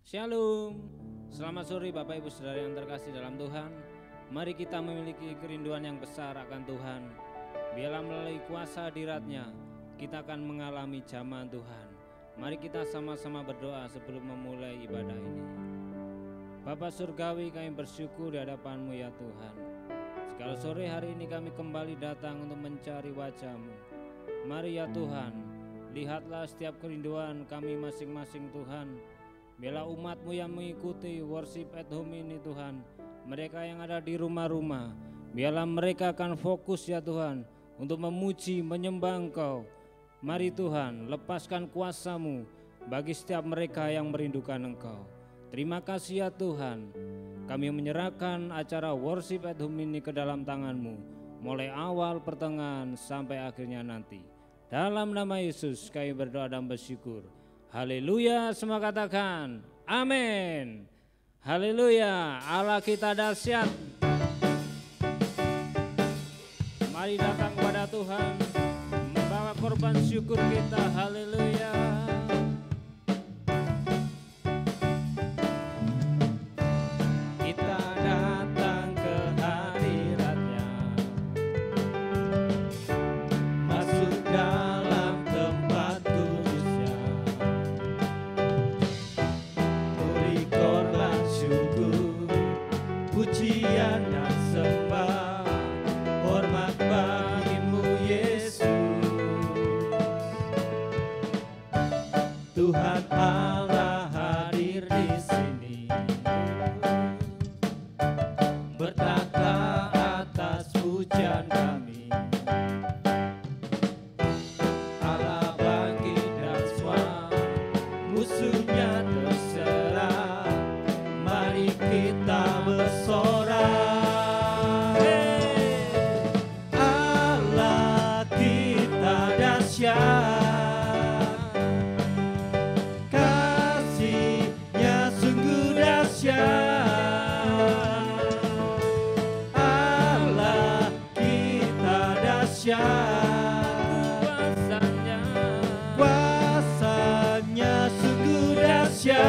Shalom, selamat sore Bapak Ibu Saudara yang terkasih dalam Tuhan. Mari kita memiliki kerinduan yang besar akan Tuhan. Biarlah melalui kuasa hadirat-Nya kita akan mengalami jamaan Tuhan. Mari kita sama-sama berdoa sebelum memulai ibadah ini. Bapa Surgawi, kami bersyukur di hadapan-Mu ya Tuhan. Sekali sore hari ini kami kembali datang untuk mencari wajah-Mu. Mari ya Tuhan, lihatlah setiap kerinduan kami masing-masing Tuhan. Biarlah umat-Mu yang mengikuti worship at home ini Tuhan, mereka yang ada di rumah-rumah, biarlah mereka akan fokus ya Tuhan untuk memuji, menyembah Engkau. Mari Tuhan, lepaskan kuasa-Mu bagi setiap mereka yang merindukan Engkau. Terima kasih ya Tuhan, kami menyerahkan acara worship at home ini ke dalam tangan-Mu, mulai awal, pertengahan, sampai akhirnya nanti. Dalam nama Yesus kami berdoa dan bersyukur. Haleluya, semua katakan amin. Haleluya, Allah kita dahsyat. Mari datang kepada Tuhan, membawa korban syukur kita. Haleluya. Kita datang ke hadirat-Nya, masuk dalam tempat kudus-Nya, beri korban syukur, pujian dan sembah, hormat bagi-Mu Yesus. Tuhan Allah hadir di sini, bertata atas pujian kami. Allah bangkit dan suam, musuhnya terserah. Mari kita bersorak. Allah kita dahsyat, kasih-Nya sungguh dahsyat. Allah kita dahsyat, kuasa-Nya sungguh dahsyat.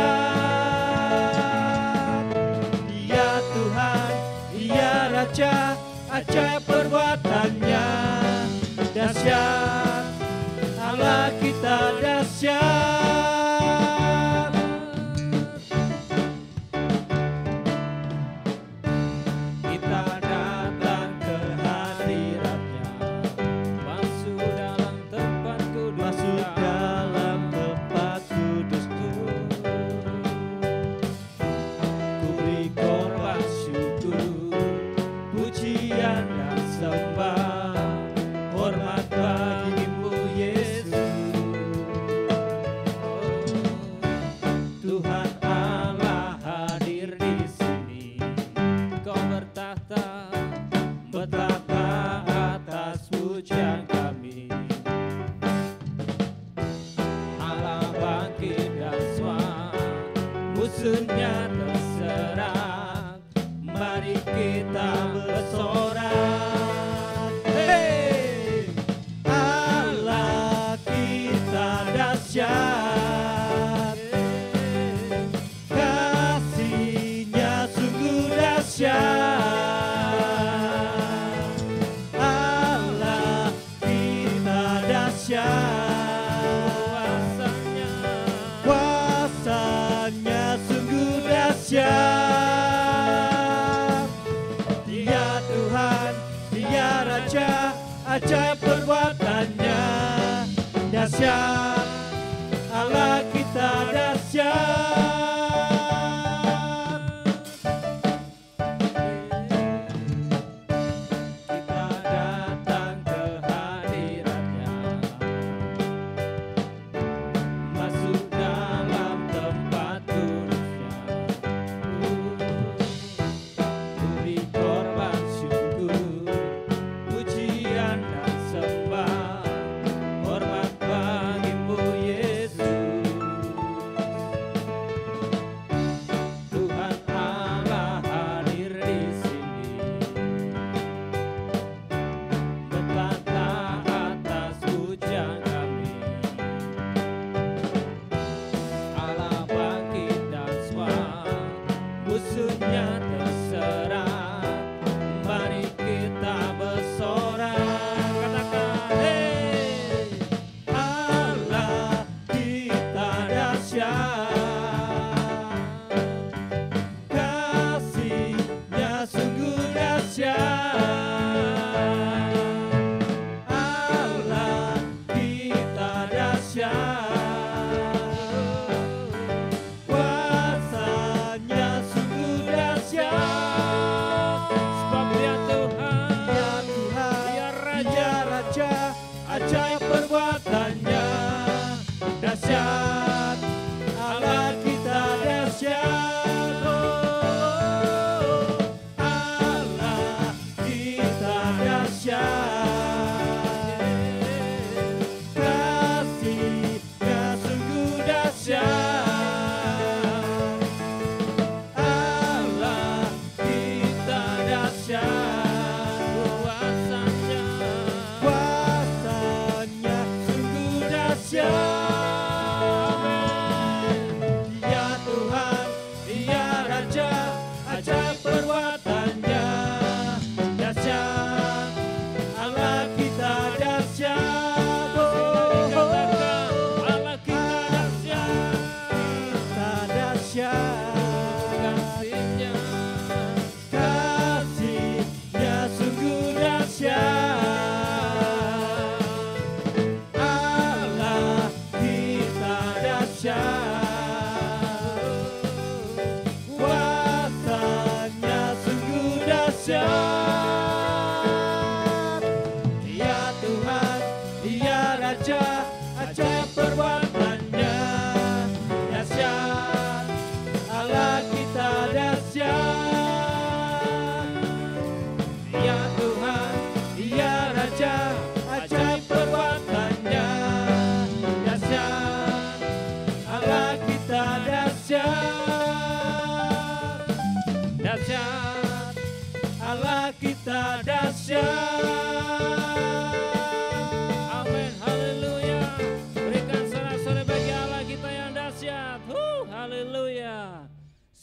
Dia Tuhan, Dia Raja, ajaib perbuatan-Nya dahsyat. Allah kita dahsyat. Kita datang ke hadirat-Nya, masuk dalam tempat kudus, masuk dalam tempat kudus-Ku. Ku beri korban syukur, pujian dan sembah, hormat bagi-Mu Yesus. Tuhan Allah hadir di sini, Kau bertahta, bertahta atas pujian kami. Allah bangkit dan suam, musuhnya terserah. Mari kita bersorak. Hey! Allah kita dahsyat, kasih-Nya sungguh dahsyat. Allah kita dahsyat, kuasa-Nya sungguh dahsyat. Dia Tuhan, Dia Raja, ajaib perbuatan-Nya dahsyat. Allah kita dahsyat. Kita datang ke hadirat-Nya, masuk dalam tempat kudus-Nya. Beri korban syukur, pujian dan sembah, hormat bagi-Mu Yesus.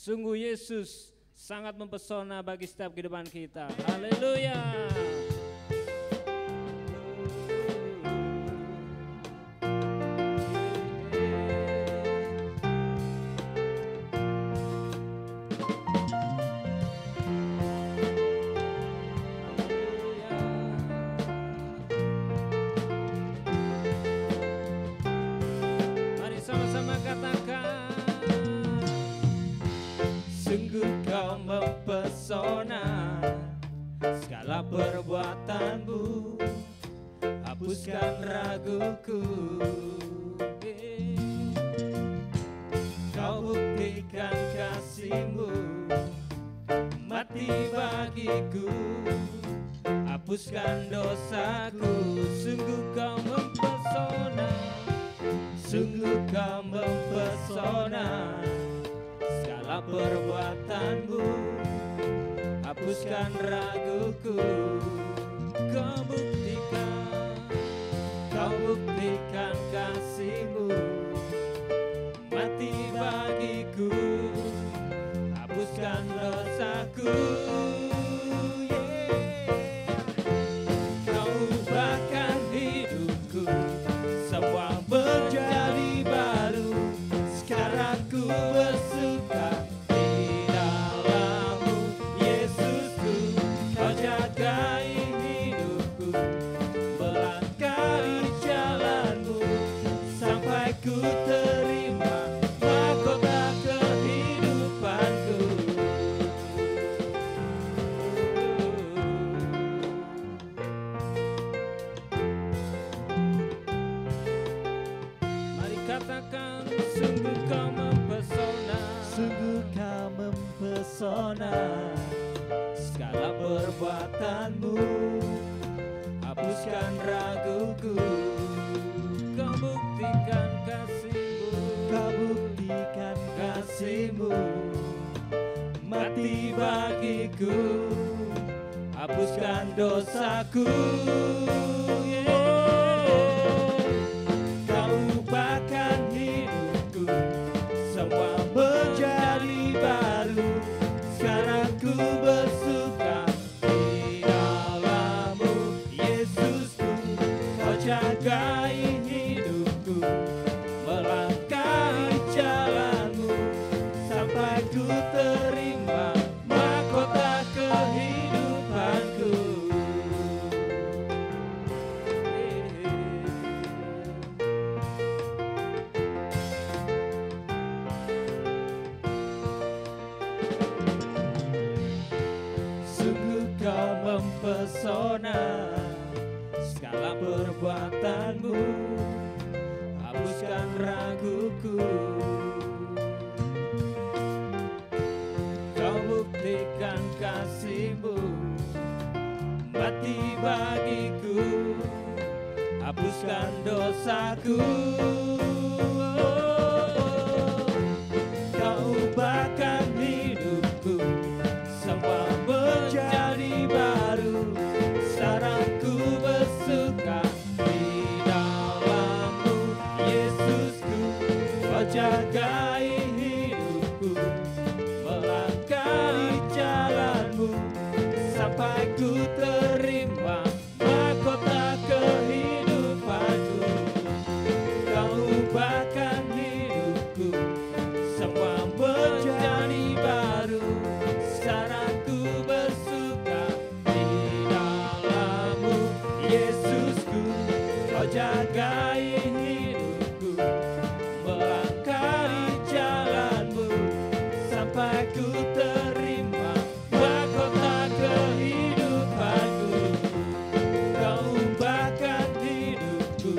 Sungguh Yesus sangat mempesona bagi setiap kehidupan kita. Haleluya. Mari sama-sama katakan, sungguh kau mempesona, segala perbuatanmu hapuskan raguku. Kau buktikan kasihmu, mati bagiku, hapuskan dosaku. Sungguh kau mempesona, sungguh kau mempesona, segala perbuatanmu hapuskan raguku. Kau buktikan kasihmu, mati bagiku, hapuskan dosaku. Kau ubahkan hidupku, semua menjadi baru. Sekarang ku bersuka di dalam-Mu, Yesusku. Kau jagai hidupku, melangkah di jalan-Mu, sampai ku terima mahkota kehidupanku. Mari katakan, sungguh kau mempesona, Sungguh kau mempesona, segala perbuatanmu hapuskan raguku. Kau buktikan kasihmu, Kau buktikan kasihmu, mati bagiku, hapuskan dosaku. Kau ubahkan hidupku, semua menjadi baru. Sekarang ku bersuka di dalam-Mu, Yesusku. Kau jagai hidupku, melangkah di jalan-Mu, sampai ku terima mahkota kehidupanku. Sungguh kau mempesona, segala perbuatanmu hapuskan raguku. Kau buktikan kasihmu, mati bagiku, hapuskan dosaku. Kau ubahkan hidupku, semua menjadi baru. Sekarang ku bersuka di dalam-Mu, Yesusku. Kau jagai hidupku, melangkah di jalan-Mu, sampai ku terima mahkota kehidupanku. Kau ubahkan hidupku, semua menjadi baru. Sekarang ku bersuka di dalam-Mu, Yesusku. Kau jagai hidupku, melangkah di jalan-Mu, sampai ku terima mahkota kehidupanku. Kau ubahkan hidupku,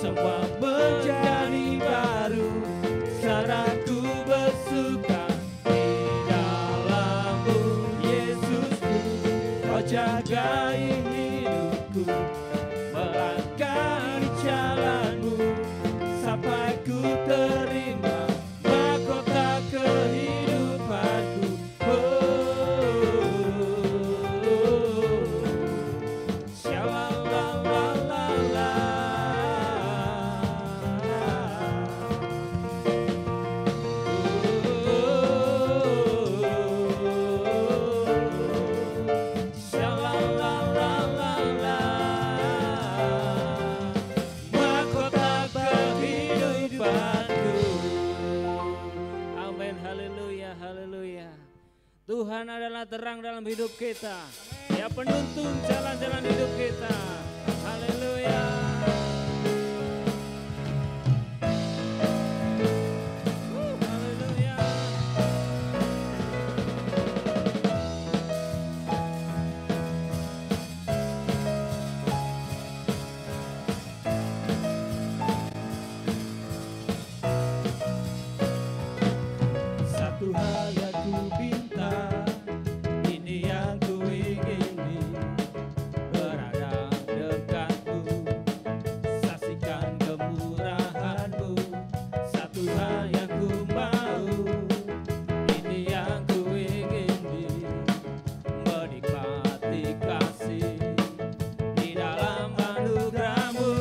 semua menjadi baru. Sekarang ku bersuka di dalam-Mu, Yesusku. Kau jagai hidupku, melangkah di jalan-Mu, sampai ku terima mahkota kehidupanku. Shalalalalala. Tuhan adalah terang dalam hidup kita. Dia penuntun jalan-jalan hidup kita. Haleluya. Haleluya. Satu hal yang ku pinta, ini yang ku ingini, berada dekatmu, saksikan kemurahanmu. Satu hal yang ku mau, ini yang ku ingini, menikmati kasih di dalam anugerahmu.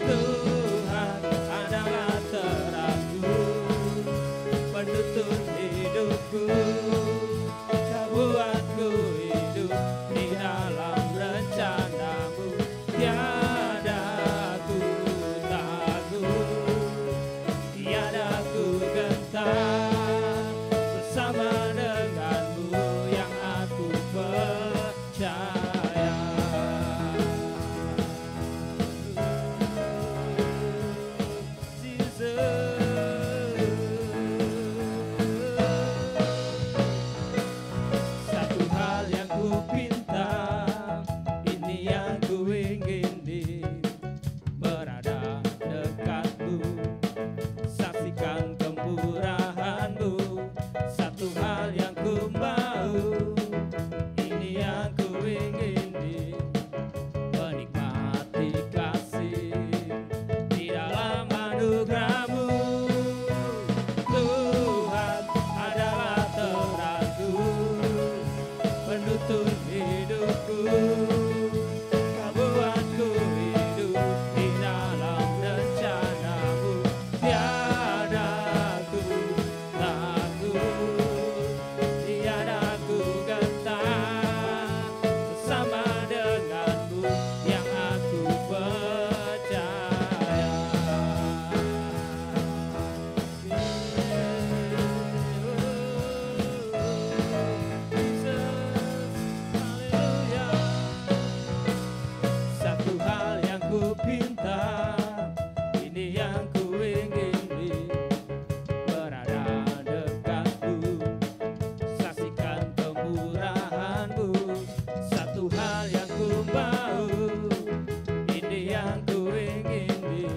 Tuhan adalah terangku, penuntun hidupku. Kau buatku hidup di dalam rencanamu. Tiada ku takut, tiada ku gentar, bersama denganmu yang aku percaya. Satu hal yang ku pinta, ini yang ku ingini, berada dekatmu, saksikan kemurahanmu. Satu hal yang ku mau, ini yang ku ingini, menikmati kasih di dalam anugerahmu. Tuhan adalah terangku, penuntun hidupku. Kau buatku hidup di dalam rencanamu. Tiada ku takut, tiada ku gentar, bersama denganmu yang aku percaya. Satu hal yang ku pinta, ini yang ku ingini, berada dekatmu, saksikan kemurahanmu. Satu hal yang ku mau, ini yang ku ingini,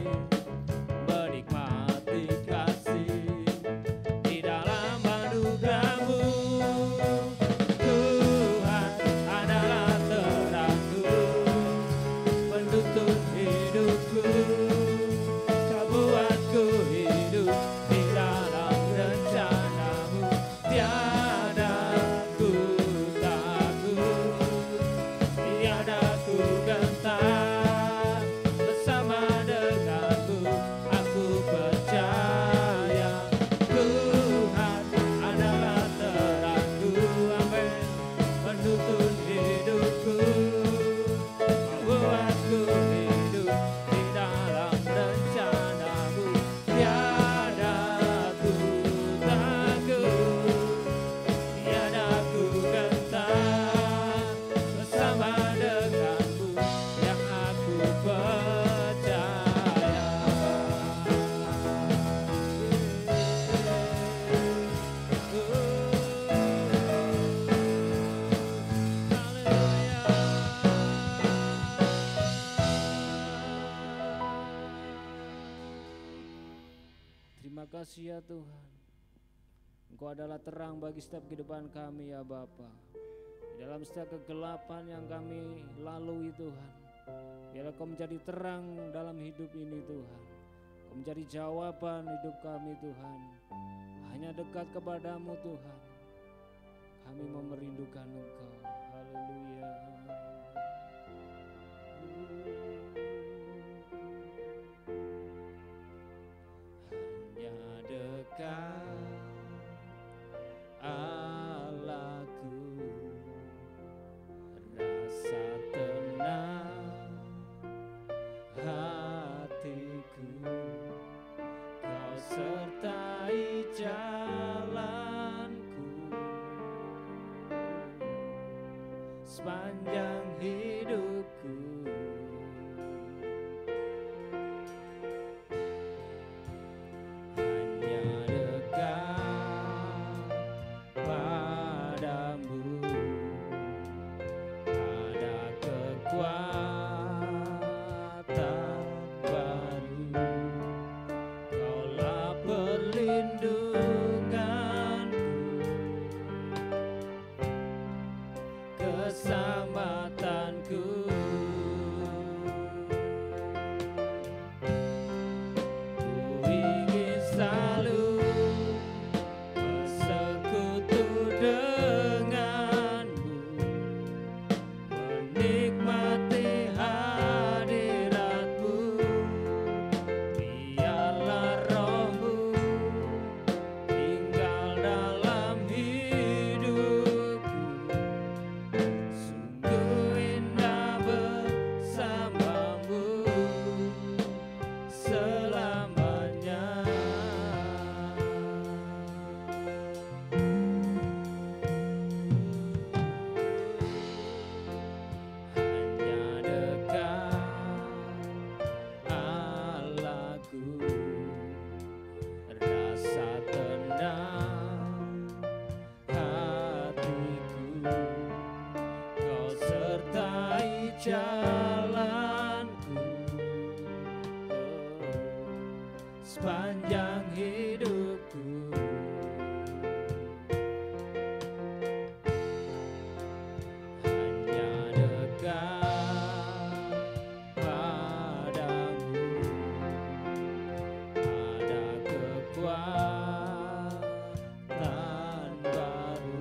menikmati kasih di dalam anugerahmu. Tuhan adalah terangku, penuntun hidupku. Kau buatku hidup di dalam rencanamu. Tiada ku takut, tiada ku gentar, bersama denganmu aku percaya. Tuhan adalah terangku, amin, penuntun hidupku. Kau buatku hidup di dalam rencanamu. Tiada ku takut, tiada ku gentar, bersama denganmu yang aku percaya. Terima kasih ya Tuhan. Engkau adalah terang bagi setiap kehidupan kami ya Bapa. Di dalam setiap kegelapan yang kami lalui Tuhan, biarlah Kau menjadi terang dalam hidup ini Tuhan. Kau menjadi jawaban hidup kami Tuhan. Hanya dekat kepadamu Tuhan, kami mau merindukan Engkau. Haleluya. Hanya dekat Allahku, rasa tenang hatiku. Kau sertai jalanku, rasa tenang hatiku, Kau sertai jalanku sepanjang hidupku. Hanya dekat padamu ada kekuatan baru,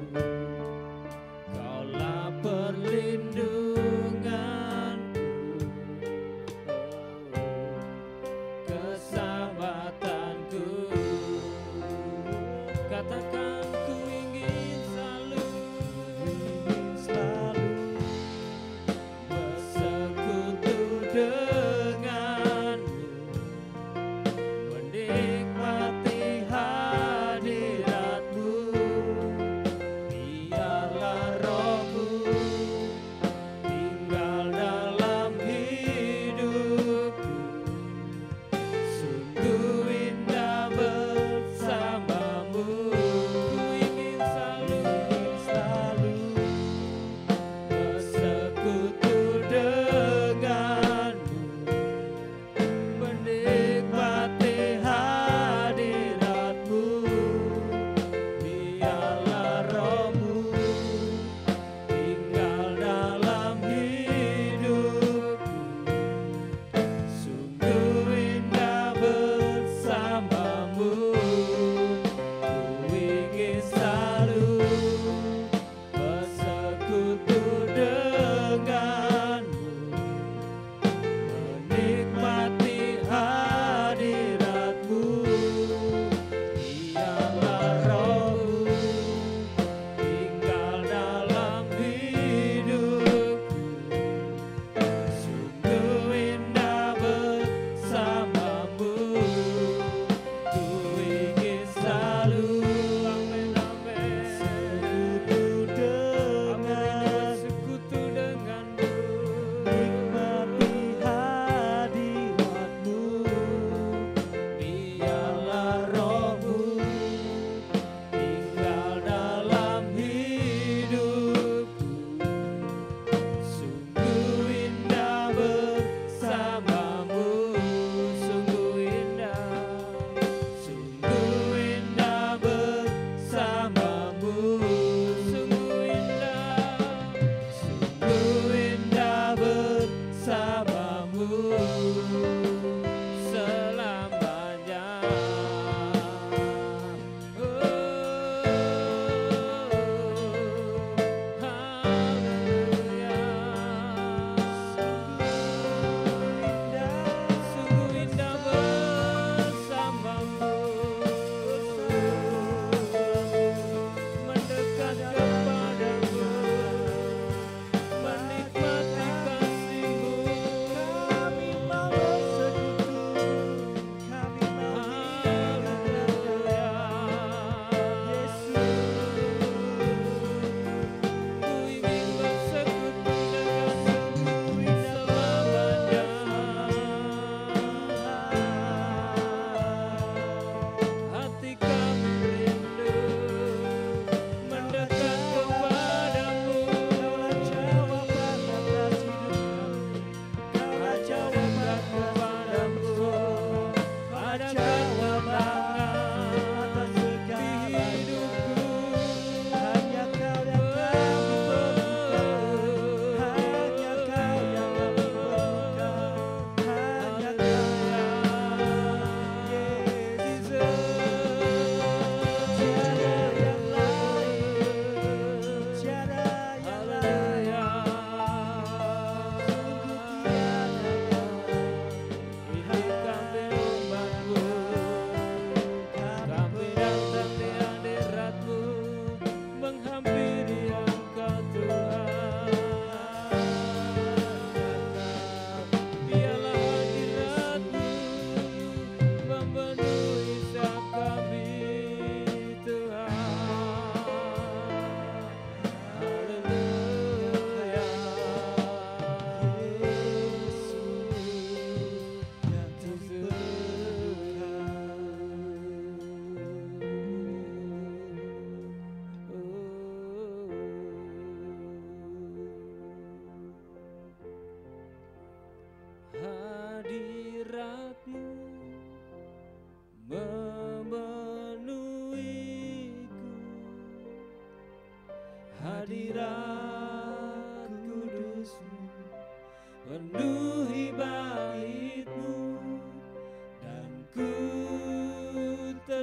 Kaulah perlindunganku, keselamatanku.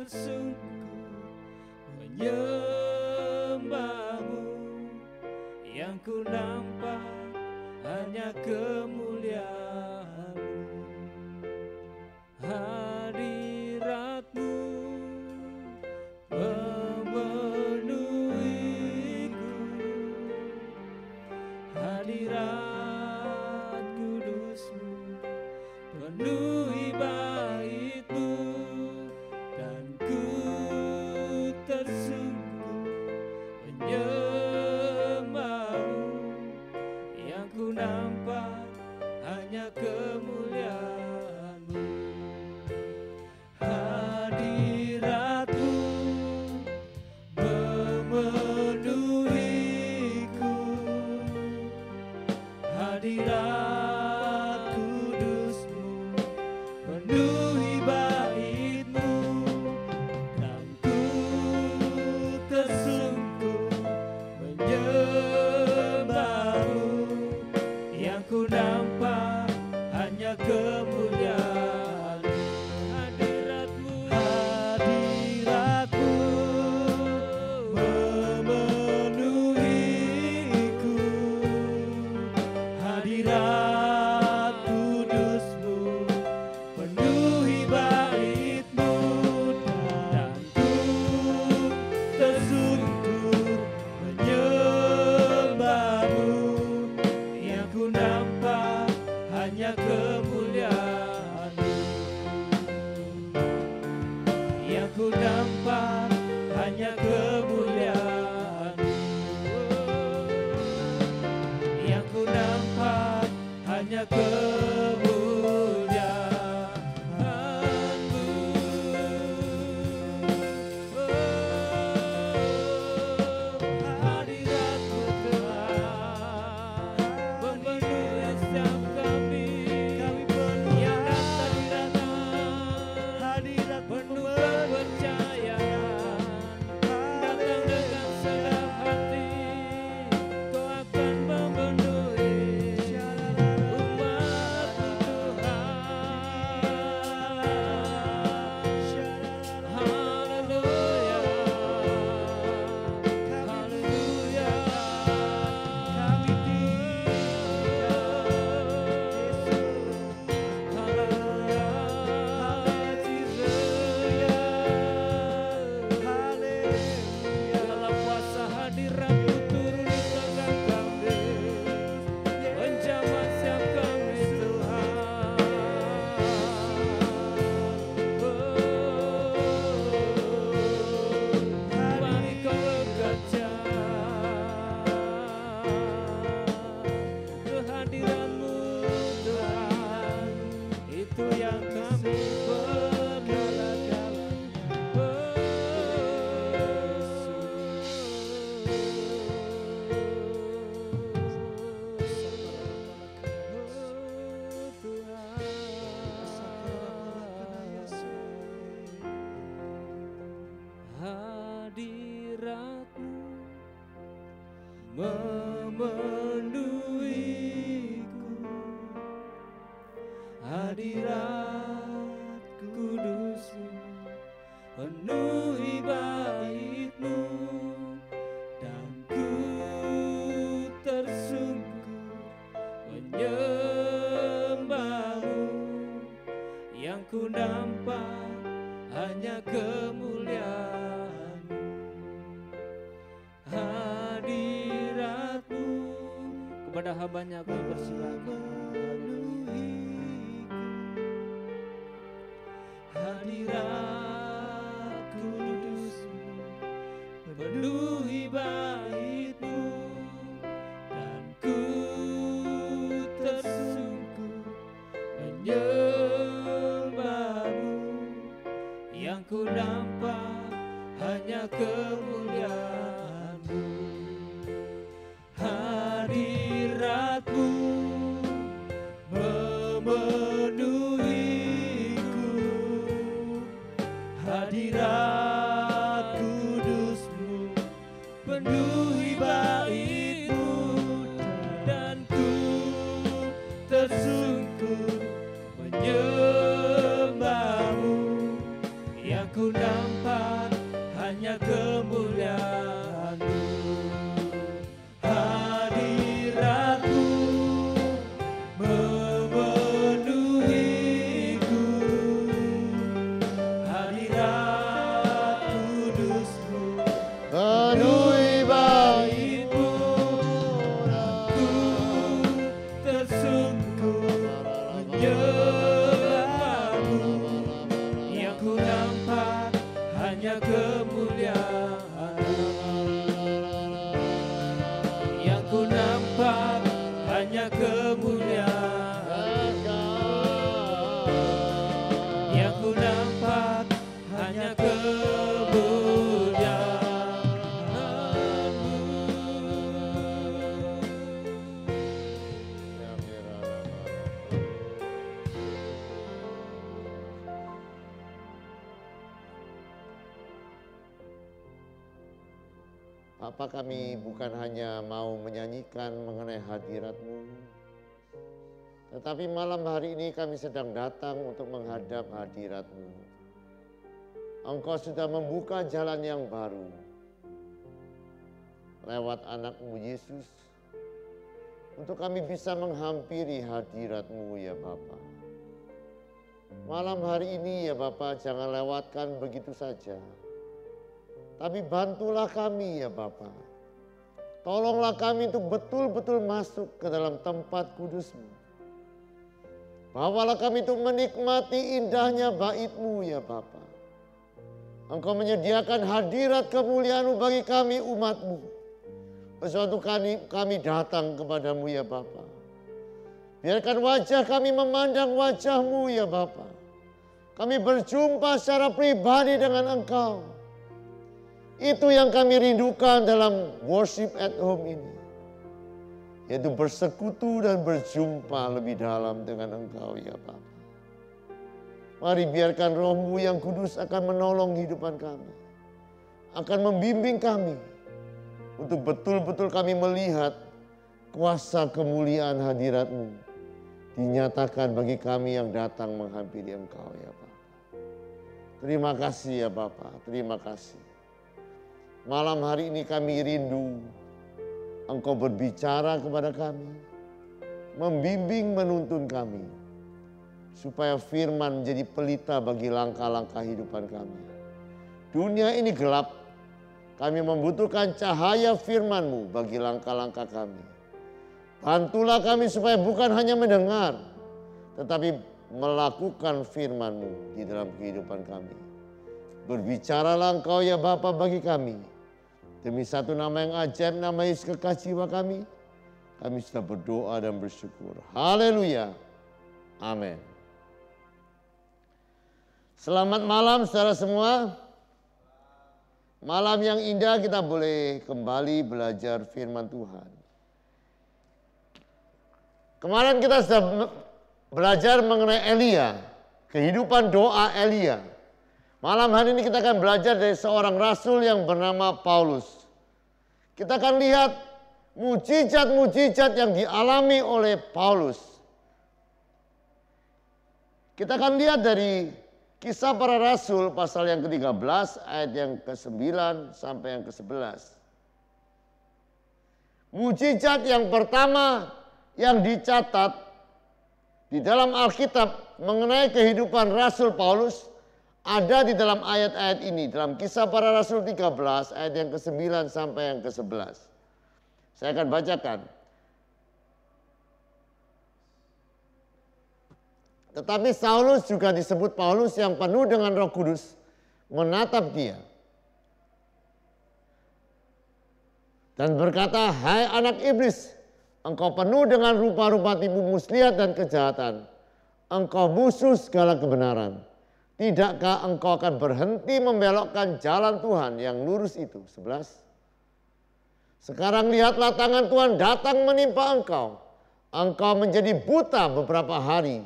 tersungkur menyembahmu, yang ku nampak hanya kemuliaan-Mu. Hadirat-Mu memenuhiku, hadirat kudus-Mu penuhi bait-Mu, dan ku tersungkur menyembah-Mu, yang ku nampak hanya kemuliaan-Mu. Hadirat-Mu memenuhiku, hadirat kudus-Mu penuhi bait-Mu, dan ku tersungkur menyembah-Mu, yang ku nampak hanya kemuliaan. Hadirat-Mu, hadirat-Mu memenuhiku, hadirat kudus-Mu penuhi bait-Mu, dan ku tersungkur menyembah-Mu, yang ku nampak hanya kemuliaan-Mu, yang ku nampak hanya kemuliaan-Mu, yang ku nampak hanya kemuliaan-Mu. Hadirat-Mu Tuhan memenuhi setiap kami yang datang hadirat penuh kepercayaan, datang dengan senang hati. Kau akan memenuhi umat-Mu Tuhan. Haleluya, haleluya. Kami dalam kuasa hadirat-Mu turun di tengah kami, menjamah setiap kami Tuhan. Mari Kau bekerja, kehadiran-Mu Tuhan, itu yang kami bergala-galanya. Hadirat-Mu memenuhiku, hadirat kudus-Mu penuhi bait-Mu, dan ku tersungkur menyembah-Mu, yang ku nampak hanya kemuliaan-Mu. Hadirat-Mu kepada hamba-Nya kami persilakan. Hadirat kudus-Mu penuhi bait-Mu, dan ku tersungkur menyembah-Mu, yang ku nampak hanya kemuliaan-Mu. Hadirat-Mu memenuhiku, hadirat kudus-Mu penuhi bait-Mu, dan ku tersungkur menyembah-Mu, yang ku nampak hanya kemuliaan-Mu. Hadirat-Mu memenuhiku, hadirat kudus-Mu penuhi bait-Mu. Ku tersungkur menyembah-Mu, yang ku nampak hanya kemuliaan-Mu, yang ku nampak hanya kemuliaan-Mu, yang ku nampak hanya Bapa, kami bukan hanya mau menyanyikan mengenai hadirat-Mu, tetapi malam hari ini kami sedang datang untuk menghadap hadirat-Mu. Engkau sudah membuka jalan yang baru lewat anak-Mu Yesus untuk kami bisa menghampiri hadirat-Mu ya Bapa. Malam hari ini ya Bapa, jangan lewatkan begitu saja. Tapi bantulah kami ya Bapa. Tolonglah kami untuk betul-betul masuk ke dalam tempat kudus-Mu. Bawalah kami untuk menikmati indahnya bait-Mu ya Bapa. Engkau menyediakan hadirat kemuliaan-Mu bagi kami umat-Mu. Sesuatu kami datang kepadamu ya Bapa. Biarkan wajah kami memandang wajah-Mu ya Bapa. Kami berjumpa secara pribadi dengan Engkau. Itu yang kami rindukan dalam worship at home ini. Yaitu bersekutu dan berjumpa lebih dalam dengan Engkau ya Bapa. Mari biarkan Roh-Mu yang kudus akan menolong kehidupan kami. Akan membimbing kami. Untuk betul-betul kami melihat kuasa kemuliaan hadirat-Mu. Dinyatakan bagi kami yang datang menghampiri Engkau ya Bapa. Terima kasih ya Bapa, terima kasih. Malam hari ini kami rindu Engkau berbicara kepada kami, membimbing menuntun kami, supaya firman menjadi pelita bagi langkah-langkah kehidupan kami. Dunia ini gelap, kami membutuhkan cahaya firman-Mu bagi langkah-langkah kami. Bantulah kami supaya bukan hanya mendengar, tetapi melakukan firman-Mu di dalam kehidupan kami. Berbicaralah Engkau ya Bapa bagi kami. Demi satu nama yang ajaib, nama Yesus kekasih jiwa kami sudah berdoa dan bersyukur. Haleluya. Amin. Selamat malam saudara semua. Malam yang indah kita boleh kembali belajar firman Tuhan. Kemarin kita sudah belajar mengenai Elia, kehidupan doa Elia. Malam hari ini kita akan belajar dari seorang rasul yang bernama Paulus. Kita akan lihat mujizat-mujizat yang dialami oleh Paulus. Kita akan lihat dari Kisah Para Rasul pasal yang ke-13 ayat yang ke-9 sampai yang ke-11. Mujizat yang pertama yang dicatat di dalam Alkitab mengenai kehidupan Rasul Paulus ada di dalam ayat-ayat ini, dalam Kisah Para Rasul 13 ayat yang ke-9 sampai yang ke-11. Saya akan bacakan. Tetapi Saulus juga disebut Paulus yang penuh dengan Roh Kudus menatap dia. Dan berkata, "Hai anak iblis, engkau penuh dengan rupa-rupa tipu muslihat dan kejahatan. Engkau musuh segala kebenaran. Tidakkah engkau akan berhenti membelokkan jalan Tuhan yang lurus itu?" 11. "Sekarang lihatlah tangan Tuhan datang menimpa engkau. Engkau menjadi buta beberapa hari.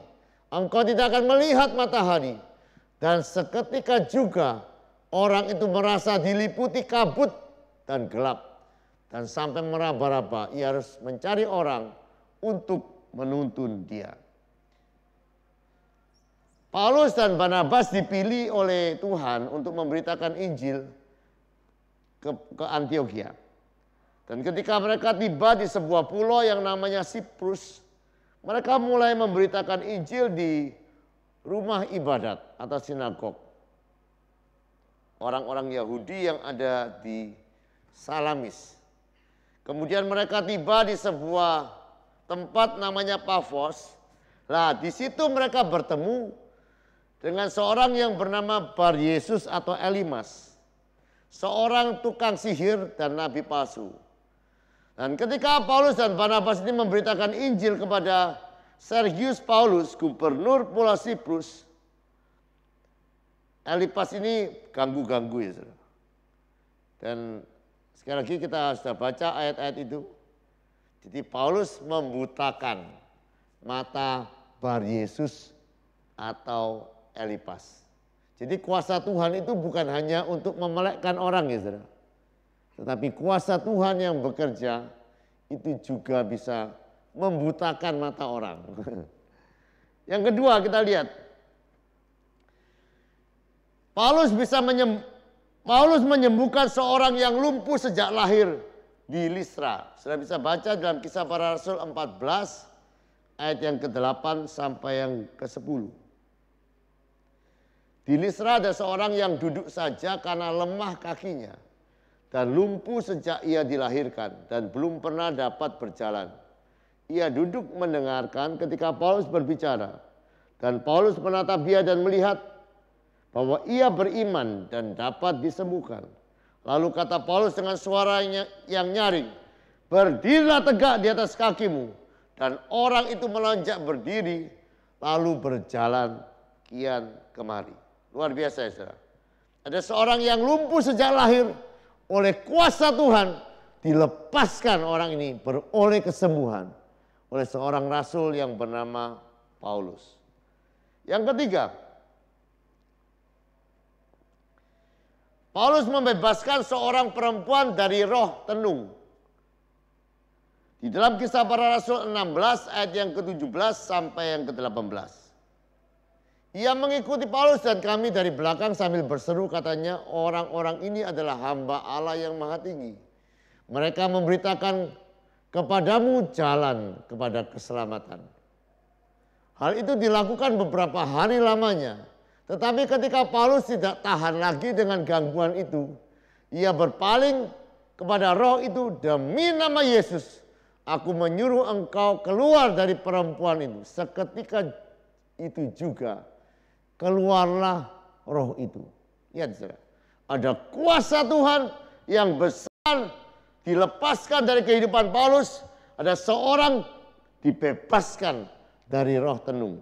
Engkau tidak akan melihat matahari. Dan seketika juga orang itu merasa diliputi kabut dan gelap. Dan sampai meraba-raba ia harus mencari orang untuk menuntun dia." Paulus dan Barnabas dipilih oleh Tuhan untuk memberitakan Injil ke Antiokhia. Dan ketika mereka tiba di sebuah pulau yang namanya Siprus, mereka mulai memberitakan Injil di rumah ibadat atau sinagog orang-orang Yahudi yang ada di Salamis. Kemudian mereka tiba di sebuah tempat namanya Pafos. Nah, di situ mereka bertemu dengan seorang yang bernama Bar Yesus atau Elimas, seorang tukang sihir dan nabi palsu. Dan ketika Paulus dan Barnabas ini memberitakan Injil kepada Sergius Paulus, gubernur Pulau Siprus, Elimas ini ganggu-ganggu ya saudara. Dan sekali lagi kita sudah baca ayat-ayat itu. Jadi Paulus membutakan mata Bar Yesus atau Elimas. Jadi kuasa Tuhan itu bukan hanya untuk memelekkan orang ya saudara. Tetapi kuasa Tuhan yang bekerja itu juga bisa membutakan mata orang. Yang kedua kita lihat. Paulus menyembuhkan seorang yang lumpuh sejak lahir di Listra. Sudah bisa baca dalam Kisah Para Rasul 14 ayat yang ke-8 sampai yang ke-10. Di Listra ada seorang yang duduk saja karena lemah kakinya dan lumpuh sejak ia dilahirkan dan belum pernah dapat berjalan. Ia duduk mendengarkan ketika Paulus berbicara, dan Paulus menatap dia dan melihat bahwa ia beriman dan dapat disembuhkan. Lalu kata Paulus dengan suaranya yang nyaring, "Berdirilah tegak di atas kakimu." Dan orang itu melonjak berdiri lalu berjalan kian kemari. Luar biasa ya saudara. Ada seorang yang lumpuh sejak lahir, oleh kuasa Tuhan dilepaskan orang ini beroleh kesembuhan oleh seorang rasul yang bernama Paulus. Yang ketiga, Paulus membebaskan seorang perempuan dari roh tenung. Di dalam Kisah Para Rasul 16 ayat yang ke-17 sampai yang ke-18. Ia mengikuti Paulus dan kami dari belakang sambil berseru, katanya, "Orang-orang ini adalah hamba Allah yang maha tinggi. Mereka memberitakan kepadamu jalan kepada keselamatan." Hal itu dilakukan beberapa hari lamanya. Tetapi ketika Paulus tidak tahan lagi dengan gangguan itu, ia berpaling kepada roh itu, "Demi nama Yesus, aku menyuruh engkau keluar dari perempuan itu." Seketika itu juga keluarlah roh itu. Lihat saudara, ada kuasa Tuhan yang besar dilepaskan dari kehidupan Paulus. Ada seorang dibebaskan dari roh tenung.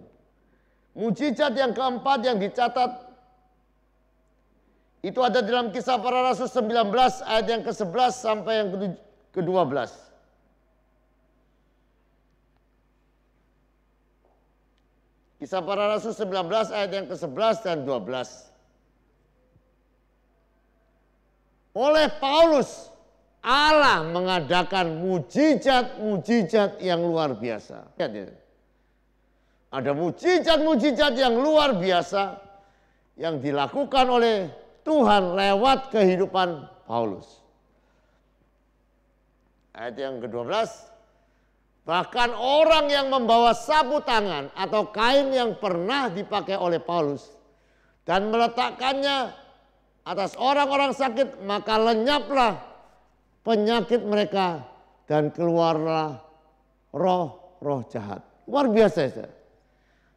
Mujizat yang keempat yang dicatat itu ada dalam Kisah Para Rasul 19 ayat yang ke-11 sampai yang ke-12. Kisah Para Rasul 19 ayat yang ke-11 dan 12. Oleh Paulus, Allah mengadakan mujizat-mujizat yang luar biasa. Lihat ya. Ada mujizat-mujizat yang luar biasa yang dilakukan oleh Tuhan lewat kehidupan Paulus. Ayat yang ke-12. Bahkan orang yang membawa sapu tangan atau kain yang pernah dipakai oleh Paulus dan meletakkannya atas orang-orang sakit, maka lenyaplah penyakit mereka dan keluarlah roh-roh jahat. Luar biasa ya.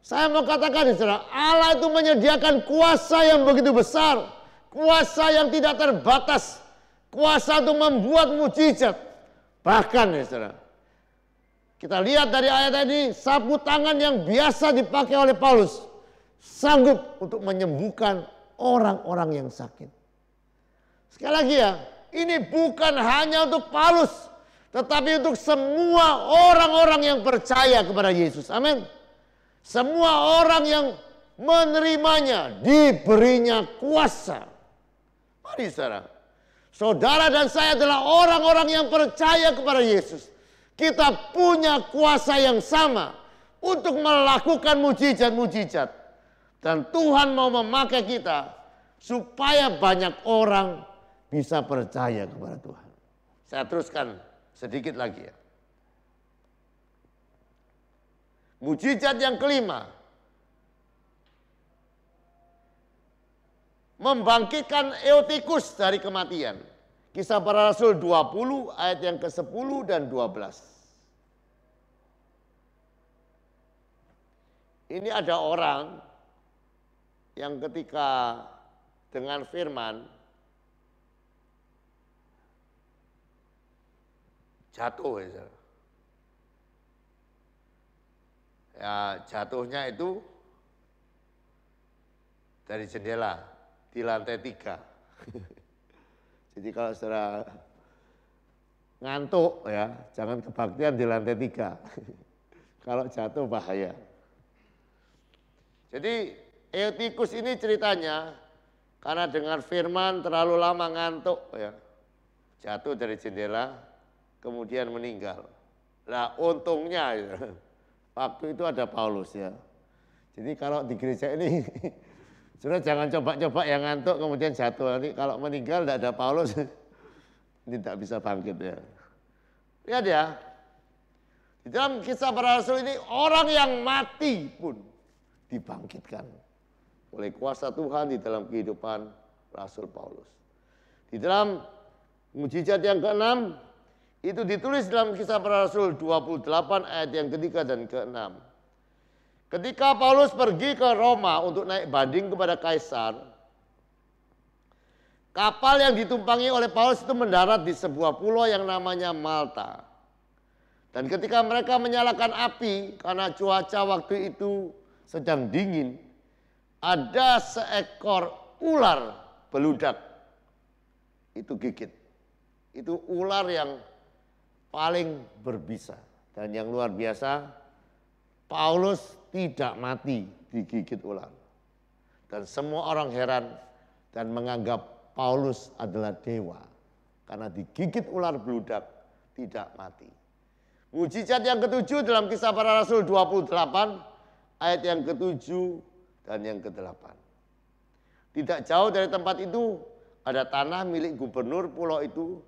Saya mau katakan ya saudara, Allah itu menyediakan kuasa yang begitu besar, kuasa yang tidak terbatas, kuasa untuk membuat mujizat. Bahkan ya saudara, kita lihat dari ayat ini, sapu tangan yang biasa dipakai oleh Paulus sanggup untuk menyembuhkan orang-orang yang sakit. Sekali lagi ya, ini bukan hanya untuk Paulus, tetapi untuk semua orang-orang yang percaya kepada Yesus. Amin. Semua orang yang menerimanya diberinya kuasa. Mari saudara, saudara dan saya adalah orang-orang yang percaya kepada Yesus. Kita punya kuasa yang sama untuk melakukan mujizat-mujizat. Dan Tuhan mau memakai kita supaya banyak orang bisa percaya kepada Tuhan. Saya teruskan sedikit lagi ya. Mujizat yang kelima, membangkitkan Eutikus dari kematian. Kisah Para Rasul 20 ayat yang ke-10 dan 12. Ini ada orang yang ketika dengan firman jatuh ya. Ya, jatuhnya itu dari jendela di lantai 3. Jadi kalau saudara ngantuk ya, jangan kebaktian di lantai 3. Kalau jatuh bahaya. Jadi Eutikus ini ceritanya karena dengar firman terlalu lama ngantuk ya. Jatuh dari jendela kemudian meninggal. Nah, untungnya ya, waktu itu ada Paulus ya. Jadi kalau di gereja ini, saudara jangan coba-coba yang ngantuk kemudian jatuh. Nanti kalau meninggal tidak ada Paulus, ini tidak bisa bangkit ya. Lihat ya, di dalam Kisah Para Rasul ini orang yang mati pun dibangkitkan oleh kuasa Tuhan di dalam kehidupan Rasul Paulus. Di dalam mujizat yang ke-6, itu ditulis dalam Kisah Para Rasul 28 ayat yang ke-3 dan ke-6. Ketika Paulus pergi ke Roma untuk naik banding kepada Kaisar, kapal yang ditumpangi oleh Paulus itu mendarat di sebuah pulau yang namanya Malta. Dan ketika mereka menyalakan api karena cuaca waktu itu sedang dingin, ada seekor ular beludak. Itu gigit. Itu ular yang paling berbisa. Dan yang luar biasa, Paulus tidak mati digigit ular. Dan semua orang heran dan menganggap Paulus adalah dewa. Karena digigit ular beludak tidak mati. Mujizat yang ke-7 dalam Kisah Para Rasul 28 ayat yang ke-7 dan yang ke-8. Tidak jauh dari tempat itu ada tanah milik gubernur pulau itu.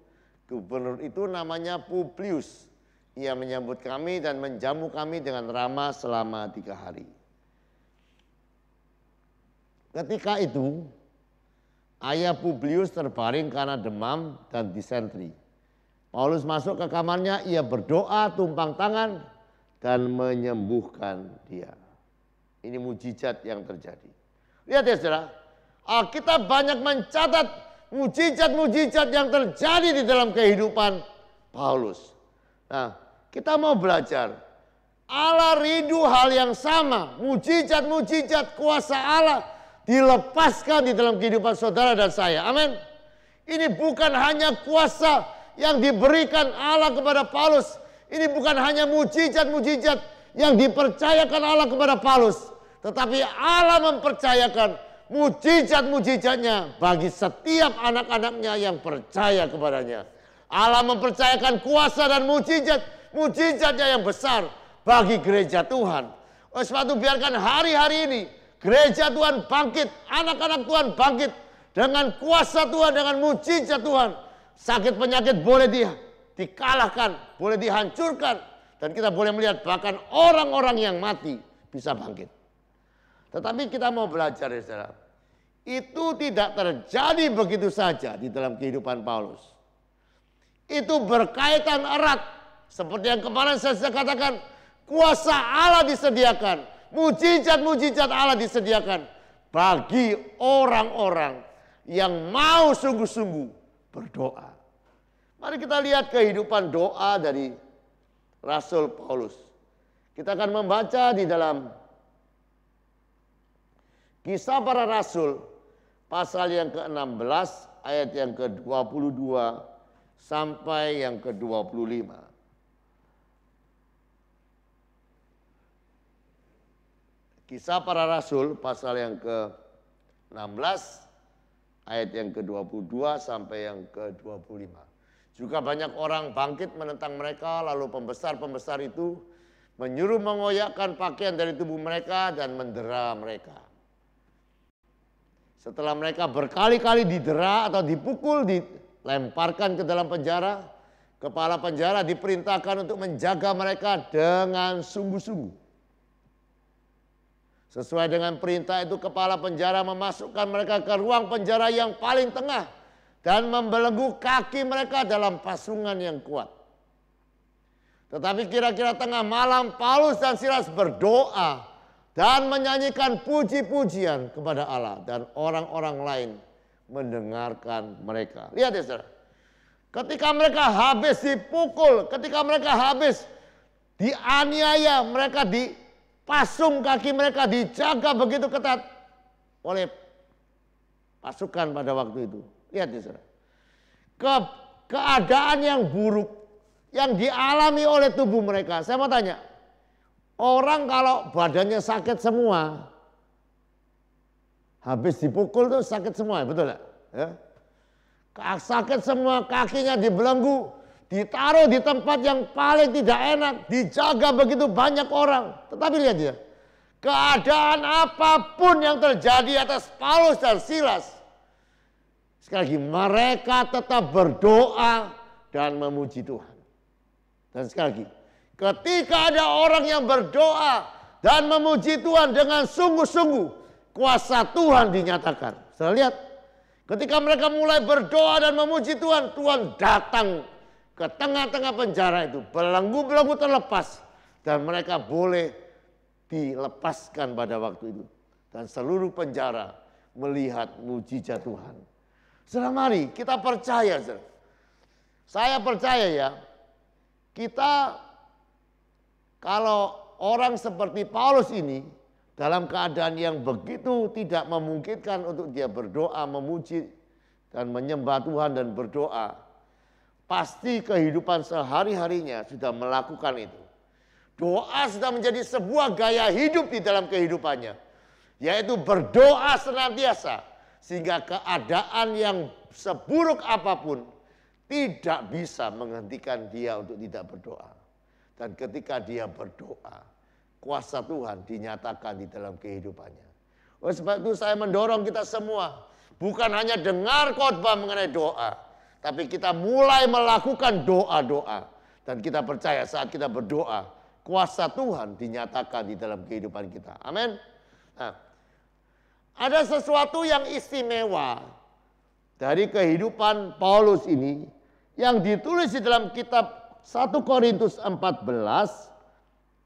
Gubernur itu namanya Publius. Ia menyambut kami dan menjamu kami dengan ramah selama 3 hari. Ketika itu, ayah Publius terbaring karena demam dan disentri. Paulus masuk ke kamarnya, ia berdoa, tumpang tangan, dan menyembuhkan dia. Ini mujizat yang terjadi. Lihat ya saudara, Alkitab banyak mencatat mujizat-mujizat yang terjadi di dalam kehidupan Paulus. Nah, kita mau belajar. Allah rindu hal yang sama. Mujizat-mujizat kuasa Allah dilepaskan di dalam kehidupan saudara dan saya. Amin. Ini bukan hanya kuasa yang diberikan Allah kepada Paulus. Ini bukan hanya mujizat-mujizat yang dipercayakan Allah kepada Paulus. Tetapi Allah mempercayakan mujizat-mujizatnya bagi setiap anak-anaknya yang percaya kepadanya. Allah mempercayakan kuasa dan mujizatnya yang besar bagi gereja Tuhan. Oleh sebab itu biarkan hari-hari ini gereja Tuhan bangkit, anak-anak Tuhan bangkit dengan kuasa Tuhan, dengan mujizat Tuhan. Sakit penyakit boleh dikalahkan, boleh dihancurkan. Dan kita boleh melihat bahkan orang-orang yang mati bisa bangkit. Tetapi kita mau belajar ya saudara. Itu tidak terjadi begitu saja di dalam kehidupan Paulus. Itu berkaitan erat. Seperti yang kemarin saya katakan, kuasa Allah disediakan. Mujizat-mujizat Allah disediakan bagi orang-orang yang mau sungguh-sungguh berdoa. Mari kita lihat kehidupan doa dari Rasul Paulus. Kita akan membaca di dalam Kisah Para Rasul pasal yang ke-16 ayat yang ke-22 sampai yang ke-25. Kisah Para Rasul pasal yang ke-16 ayat yang ke-22 sampai yang ke-25. Juga banyak orang bangkit menentang mereka, lalu pembesar-pembesar itu menyuruh mengoyakkan pakaian dari tubuh mereka dan mendera mereka. Setelah mereka berkali-kali didera atau dipukul, dilemparkan ke dalam penjara, kepala penjara diperintahkan untuk menjaga mereka dengan sungguh-sungguh. Sesuai dengan perintah itu, kepala penjara memasukkan mereka ke ruang penjara yang paling tengah dan membelenggu kaki mereka dalam pasungan yang kuat. Tetapi kira-kira tengah malam, Paulus dan Silas berdoa dan menyanyikan puji-pujian kepada Allah, dan orang-orang lain mendengarkan mereka. Lihat ya saudara, ketika mereka habis dipukul, ketika mereka habis dianiaya, mereka dipasung kaki mereka, dijaga begitu ketat oleh pasukan pada waktu itu. Lihat ya saudara, keadaan yang buruk yang dialami oleh tubuh mereka. Saya mau tanya, orang kalau badannya sakit semua, habis dipukul tuh sakit semua, betul gak? Ya? Sakit semua, kakinya dibelenggu, ditaruh di tempat yang paling tidak enak, dijaga begitu banyak orang. Tetapi lihat dia, keadaan apapun yang terjadi atas Paulus dan Silas, sekali lagi mereka tetap berdoa dan memuji Tuhan. Dan sekali lagi, ketika ada orang yang berdoa dan memuji Tuhan dengan sungguh-sungguh, kuasa Tuhan dinyatakan. Saya lihat, ketika mereka mulai berdoa dan memuji Tuhan, Tuhan datang ke tengah-tengah penjara itu. Belenggu-belenggu terlepas dan mereka boleh dilepaskan pada waktu itu. Dan seluruh penjara melihat mujizat Tuhan. Saudara, mari kita percaya. Saya percaya ya, kita kalau orang seperti Paulus ini dalam keadaan yang begitu tidak memungkinkan untuk dia berdoa, memuji dan menyembah Tuhan dan berdoa, pasti kehidupan sehari-harinya sudah melakukan itu. Doa sudah menjadi sebuah gaya hidup di dalam kehidupannya, yaitu berdoa senantiasa, sehingga keadaan yang seburuk apapun tidak bisa menghentikan dia untuk tidak berdoa. Dan ketika dia berdoa, kuasa Tuhan dinyatakan di dalam kehidupannya. Oleh sebab itu saya mendorong kita semua, bukan hanya dengar khotbah mengenai doa, tapi kita mulai melakukan doa-doa. Dan kita percaya saat kita berdoa, kuasa Tuhan dinyatakan di dalam kehidupan kita. Amin. Nah, ada sesuatu yang istimewa dari kehidupan Paulus ini yang ditulis di dalam kitab 1 Korintus 14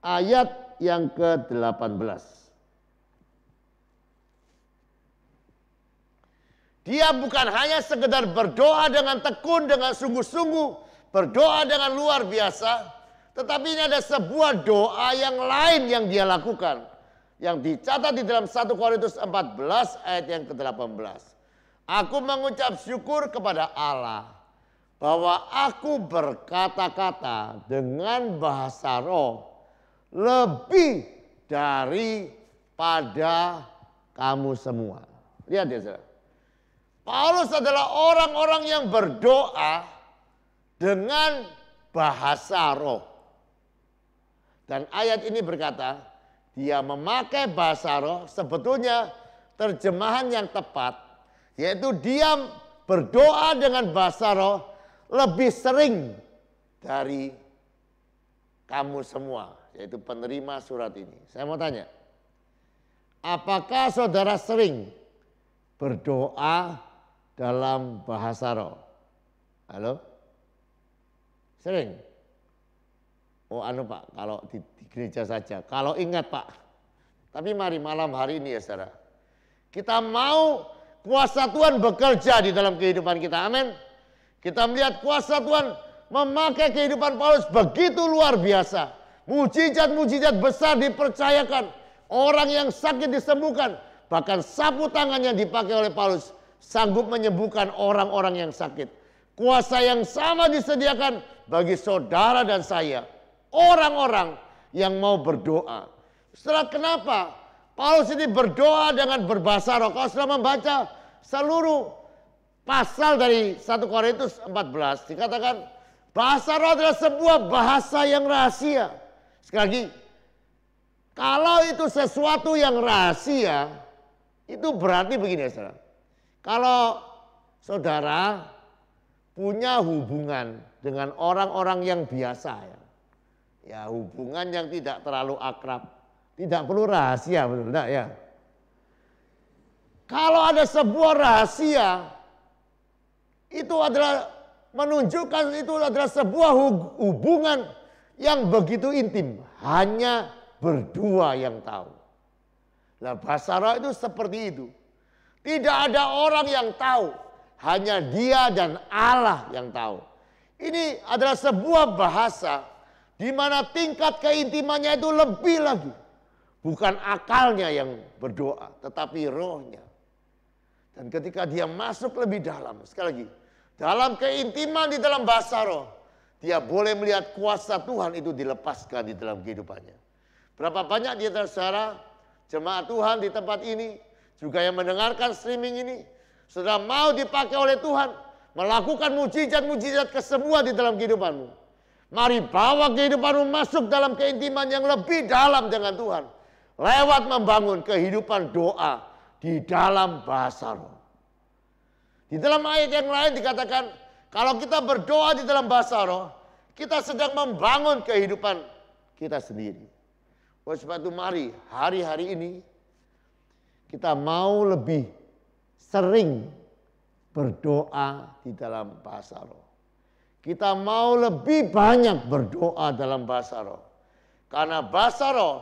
ayat yang ke-18. Dia bukan hanya sekedar berdoa dengan tekun, dengan sungguh-sungguh, berdoa dengan luar biasa, tetapi ini ada sebuah doa yang lain yang dia lakukan, yang dicatat di dalam 1 Korintus 14 ayat yang ke-18. Aku mengucap syukur kepada Allah bahwa aku berkata-kata dengan bahasa roh lebih daripada kamu semua. Lihat ya saudara. Paulus adalah orang-orang yang berdoa dengan bahasa roh. Dan ayat ini berkata, dia memakai bahasa roh, sebetulnya terjemahan yang tepat, yaitu dia berdoa dengan bahasa roh lebih sering dari kamu semua, yaitu penerima surat ini. Saya mau tanya, apakah saudara sering berdoa dalam bahasa roh? Halo? Sering? Oh Pak, kalau di gereja saja. Kalau ingat Pak, tapi mari malam hari ini ya saudara, kita mau kuasa Tuhan bekerja di dalam kehidupan kita. Amin. Kita melihat kuasa Tuhan memakai kehidupan Paulus begitu luar biasa. Mujizat-mujizat besar dipercayakan. Orang yang sakit disembuhkan. Bahkan sapu tangan yang dipakai oleh Paulus sanggup menyembuhkan orang-orang yang sakit. Kuasa yang sama disediakan bagi saudara dan saya. Orang-orang yang mau berdoa. Setelah kenapa Paulus ini berdoa dengan berbahasa roh? Kalau sudah membaca seluruh pasal dari 1 Korintus 14 dikatakan bahasa roh adalah sebuah bahasa yang rahasia. Sekali lagi, kalau itu sesuatu yang rahasia, itu berarti begini ya saudara. Kalau saudara punya hubungan dengan orang-orang yang biasa ya hubungan yang tidak terlalu akrab, tidak perlu rahasia, betul enggak ya? Kalau ada sebuah rahasia, itu adalah menunjukkan itu adalah sebuah hubungan yang begitu intim, hanya berdua yang tahu. Nah, bahasa roh itu seperti itu. Tidak ada orang yang tahu, hanya Dia dan Allah yang tahu. Ini adalah sebuah bahasa di mana tingkat keintimannya itu lebih lagi. Bukan akalnya yang berdoa, tetapi rohnya. Dan ketika dia masuk lebih dalam, sekali lagi, dalam keintiman di dalam bahasa roh, dia boleh melihat kuasa Tuhan itu dilepaskan di dalam kehidupannya. Berapa banyak di antara saudara, jemaat Tuhan di tempat ini, juga yang mendengarkan streaming ini, sudah mau dipakai oleh Tuhan, melakukan mujizat-mujizat kesemua di dalam kehidupanmu. Mari bawa kehidupanmu masuk dalam keintiman yang lebih dalam dengan Tuhan. Lewat membangun kehidupan doa di dalam bahasa roh. Di dalam ayat yang lain dikatakan, kalau kita berdoa di dalam bahasa roh, kita sedang membangun kehidupan kita sendiri. Oleh sebab itu mari hari-hari ini kita mau lebih sering berdoa di dalam bahasa roh. Kita mau lebih banyak berdoa dalam bahasa roh. Karena bahasa roh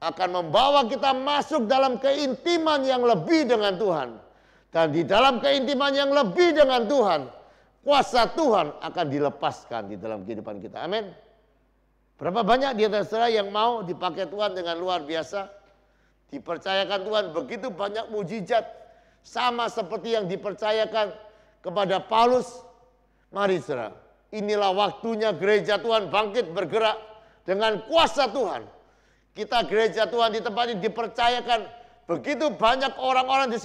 akan membawa kita masuk dalam keintiman yang lebih dengan Tuhan. Dan di dalam keintiman yang lebih dengan Tuhan, kuasa Tuhan akan dilepaskan di dalam kehidupan kita. Amin. Berapa banyak di antara saudara yang mau dipakai Tuhan dengan luar biasa? Dipercayakan Tuhan begitu banyak mujizat. Sama seperti yang dipercayakan kepada Paulus. Mari saudara, inilah waktunya gereja Tuhan bangkit bergerak dengan kuasa Tuhan. Kita gereja Tuhan di tempat ini dipercayakan begitu banyak orang-orang di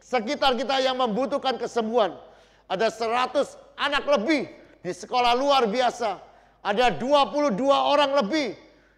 sekitar kita yang membutuhkan kesembuhan. Ada 100 anak lebih di sekolah luar biasa. Ada 22 orang lebih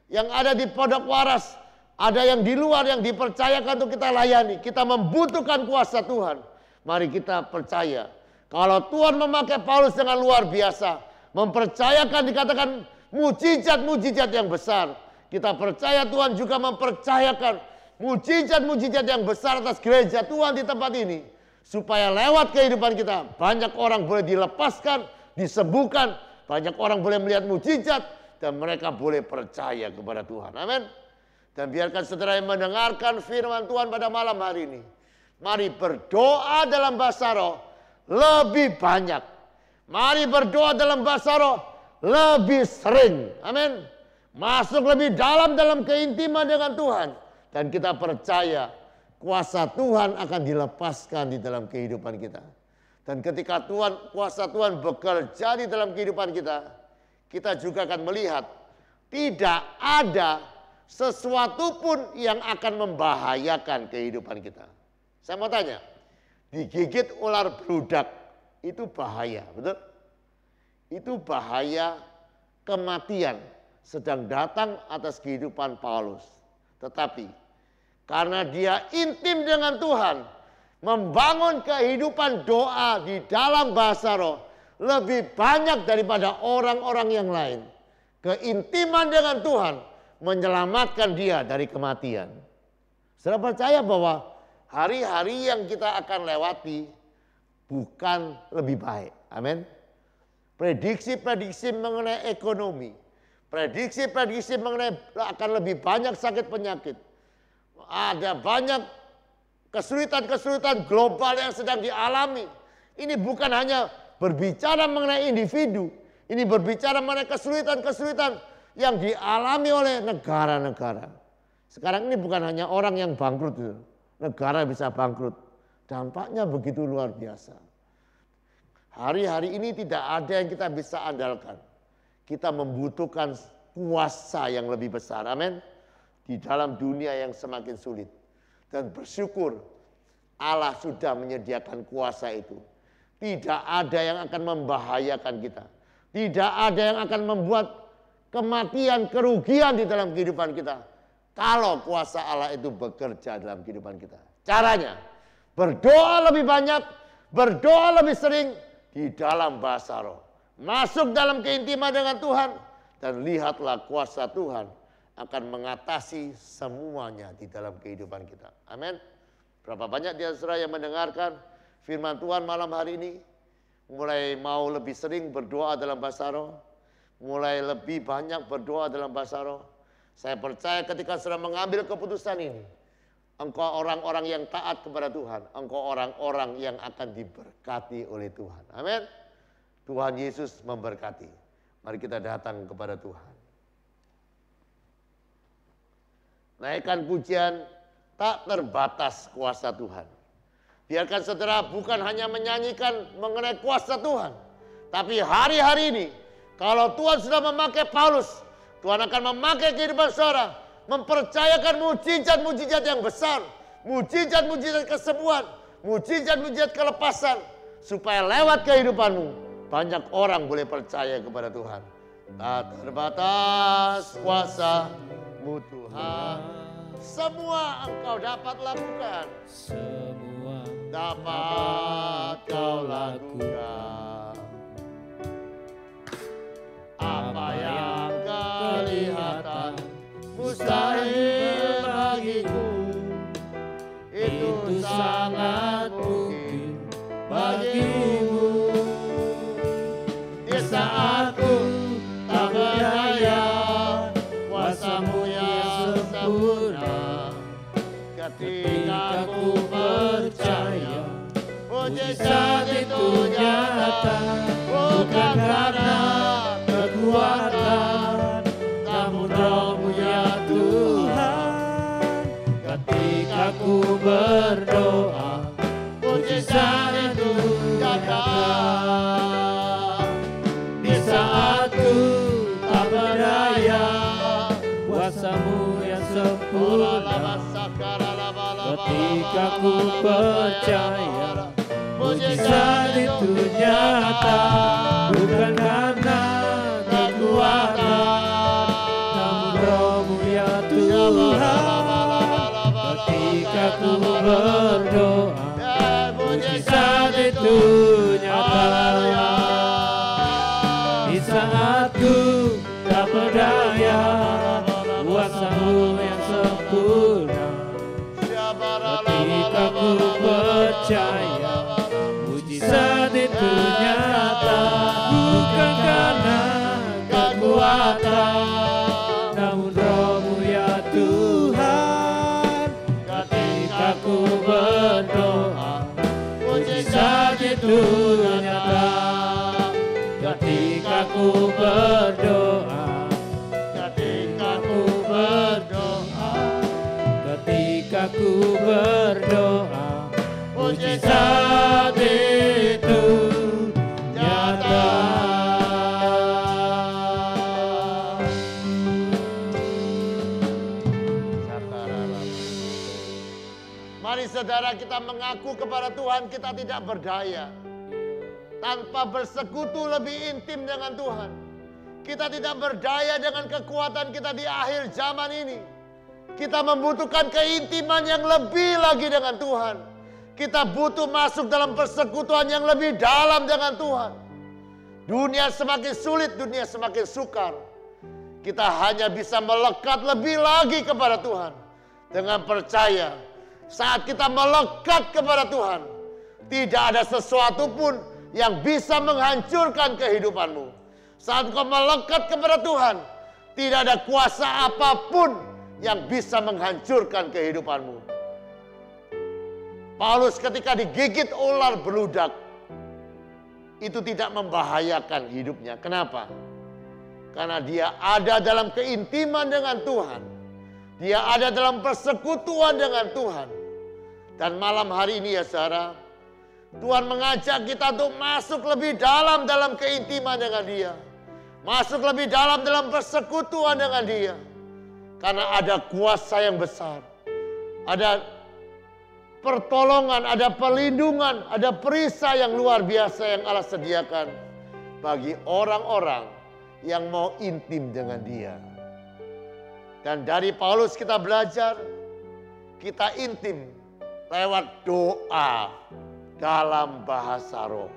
yang ada di Pondok Waras. Ada yang di luar yang dipercayakan untuk kita layani. Kita membutuhkan kuasa Tuhan. Mari kita percaya. Kalau Tuhan memakai Paulus dengan luar biasa. Mempercayakan dikatakan mujizat-mujizat yang besar. Kita percaya Tuhan juga mempercayakan mujizat-mujizat yang besar atas gereja Tuhan di tempat ini. Supaya lewat kehidupan kita banyak orang boleh dilepaskan, disembuhkan. Banyak orang boleh melihat mujizat dan mereka boleh percaya kepada Tuhan. Amin. Dan biarkan saudara yang mendengarkan firman Tuhan pada malam hari ini. Mari berdoa dalam bahasa roh lebih banyak. Mari berdoa dalam bahasa roh lebih sering. Amin. Masuk lebih dalam keintiman dengan Tuhan. Dan kita percaya kuasa Tuhan akan dilepaskan di dalam kehidupan kita. Dan ketika kuasa Tuhan bekerja di dalam kehidupan kita, kita juga akan melihat tidak ada sesuatu pun yang akan membahayakan kehidupan kita. Saya mau tanya, digigit ular beludak itu bahaya, betul? Itu bahaya kematian sedang datang atas kehidupan Paulus. Tetapi karena dia intim dengan Tuhan, membangun kehidupan doa di dalam bahasa roh lebih banyak daripada orang-orang yang lain. Keintiman dengan Tuhan menyelamatkan dia dari kematian. Saya percaya bahwa hari-hari yang kita akan lewati bukan lebih baik. Amin. Prediksi-prediksi mengenai ekonomi, prediksi-prediksi mengenai akan lebih banyak sakit penyakit. Ada banyak kesulitan-kesulitan global yang sedang dialami. Ini bukan hanya berbicara mengenai individu. Ini berbicara mengenai kesulitan-kesulitan yang dialami oleh negara-negara. Sekarang ini bukan hanya orang yang bangkrut. Negara bisa bangkrut. Dampaknya begitu luar biasa. Hari-hari ini tidak ada yang kita bisa andalkan. Kita membutuhkan kuasa yang lebih besar. Amin. Di dalam dunia yang semakin sulit. Dan bersyukur Allah sudah menyediakan kuasa itu. Tidak ada yang akan membahayakan kita. Tidak ada yang akan membuat kematian, kerugian di dalam kehidupan kita. Kalau kuasa Allah itu bekerja dalam kehidupan kita. Caranya, Berdoa lebih banyak, berdoa lebih sering di dalam bahasa roh. Masuk dalam keintiman dengan Tuhan dan lihatlah kuasa Tuhan akan mengatasi semuanya di dalam kehidupan kita. Amin. Berapa banyak di saudara yang mendengarkan firman Tuhan malam hari ini, mulai mau lebih sering berdoa dalam bahasa roh, mulai lebih banyak berdoa dalam bahasa roh. Saya percaya ketika saudara mengambil keputusan ini, engkau orang-orang yang taat kepada Tuhan, engkau orang-orang yang akan diberkati oleh Tuhan. Amin. Tuhan Yesus memberkati. Mari kita datang kepada Tuhan. Naikkan pujian, tak terbatas kuasa Tuhan. Biarkan saudara bukan hanya menyanyikan mengenai kuasa Tuhan, tapi hari-hari ini, kalau Tuhan sudah memakai Paulus, Tuhan akan memakai kehidupan saudara, mempercayakan mujizat-mujizat yang besar, mujizat-mujizat kesembuhan, mujizat-mujizat kelepasan, supaya lewat kehidupanmu, banyak orang boleh percaya kepada Tuhan. Tak terbatas kuasa-Mu Tuhan, semua Engkau dapat lakukan. Semua Dapat Kau lakukan. Apa yang kelihatan mustahil bagiku, itu sangat mungkin bagimu. Di saat ku tak berdaya, kuasa-Mu yang sempurna. Ketika ku percaya, mujizat itu nyata, bukan karena kekuatan, namun Roh-Mu ya Tuhan. Ketika ku berdoa, mujizat itu nyata. Di saat ku tak berdaya, kuasa-Mu yang sempurna. Ketika ku percaya, mujizat itu nyata, bukan karena kekuatan, namun Roh-Mu ya Tuhan. Ketika ku berdoa, mujizat itu nyata. Di saat ku tak berdaya, kuasa-Mu yang sempurna. Ketika ku percaya, mujizat itu nyata, bukan karena kekuatan, namun Roh-Mu ya Tuhan. Ketika ku berdoa, mujizat itu nyata. Ketika ku berdoa, ketika ku berdoa, ketika ku berdoa, mujizat itu nyata. Mari saudara kita mengaku kepada Tuhan kita tidak berdaya. Tanpa bersekutu lebih intim dengan Tuhan, kita tidak berdaya dengan kekuatan kita di akhir zaman ini. Kita membutuhkan keintiman yang lebih lagi dengan Tuhan. Kita butuh masuk dalam persekutuan yang lebih dalam dengan Tuhan. Dunia semakin sulit, dunia semakin sukar. Kita hanya bisa melekat lebih lagi kepada Tuhan. Dengan percaya, saat kita melekat kepada Tuhan, tidak ada sesuatu pun yang bisa menghancurkan kehidupanmu. Saat kau melekat kepada Tuhan, tidak ada kuasa apapun yang bisa menghancurkan kehidupanmu. Paulus ketika digigit ular beludak, itu tidak membahayakan hidupnya. Kenapa? Karena dia ada dalam keintiman dengan Tuhan. Dia ada dalam persekutuan dengan Tuhan. Dan malam hari ini ya saudara, Tuhan mengajak kita untuk masuk lebih dalam keintiman dengan Dia. Masuk lebih dalam persekutuan dengan Dia. Karena ada kuasa yang besar. Ada pertolongan, ada perlindungan, ada perisai yang luar biasa yang Allah sediakan bagi orang-orang yang mau intim dengan Dia. Dan dari Paulus kita belajar, kita intim lewat doa dalam bahasa roh.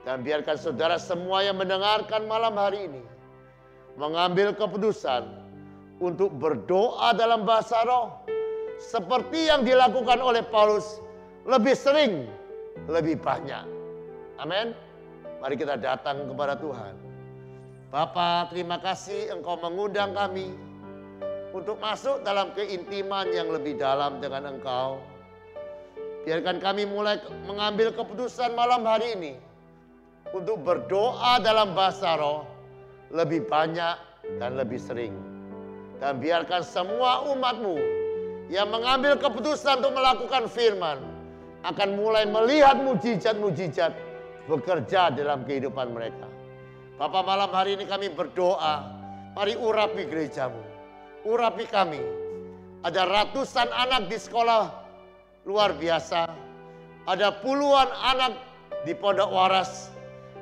Dan biarkan saudara semua yang mendengarkan malam hari ini mengambil keputusan untuk berdoa dalam bahasa roh seperti yang dilakukan oleh Paulus, lebih sering, lebih banyak. Amin. Mari kita datang kepada Tuhan. Bapa, terima kasih Engkau mengundang kami untuk masuk dalam keintiman yang lebih dalam dengan Engkau. Biarkan kami mulai mengambil keputusan malam hari ini untuk berdoa dalam bahasa roh lebih banyak dan lebih sering. Dan biarkan semua umat-Mu yang mengambil keputusan untuk melakukan firman akan mulai melihat mujizat-mujizat bekerja dalam kehidupan mereka. Bapa, malam hari ini kami berdoa, mari urapi gereja-Mu, urapi kami. Ada ratusan anak di sekolah luar biasa, ada puluhan anak di pondok waras.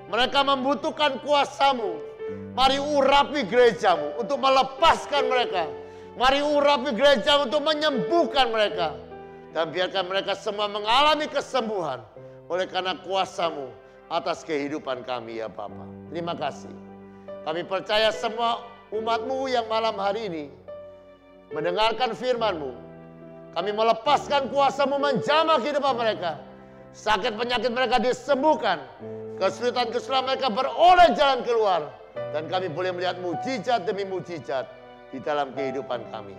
Mereka membutuhkan kuasa-Mu. Mari urapi gereja-Mu untuk melepaskan mereka. Mari urapi gereja untuk menyembuhkan mereka. Dan biarkan mereka semua mengalami kesembuhan oleh karena kuasa-Mu atas kehidupan kami ya Bapa. Terima kasih. Kami percaya semua umat-Mu yang malam hari ini mendengarkan firman-Mu. Kami melepaskan kuasa-Mu menjamah kehidupan mereka. Sakit penyakit mereka disembuhkan. Kesulitan-kesulitan mereka beroleh jalan keluar. Dan kami boleh melihat mujizat demi mujizat di dalam kehidupan kami.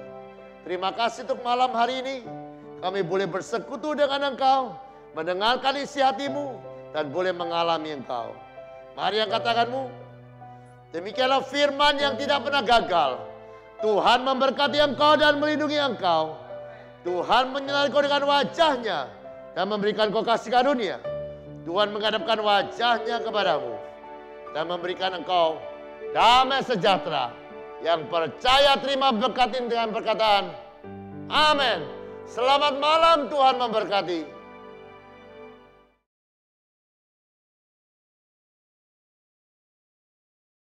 Terima kasih untuk malam hari ini. Kami boleh bersekutu dengan Engkau, mendengarkan isi hati-Mu, dan boleh mengalami Engkau. Mari yang katakan-Mu, demikianlah firman yang tidak pernah gagal. Tuhan memberkati engkau dan melindungi engkau. Tuhan menyinari kau dengan wajah-Nya dan memberikan kau kasih karunia. Tuhan menghadapkan wajah-Nya kepadamu dan memberikan engkau damai sejahtera. Yang percaya terima berkat ini dengan perkataan amin. Selamat malam, Tuhan memberkati.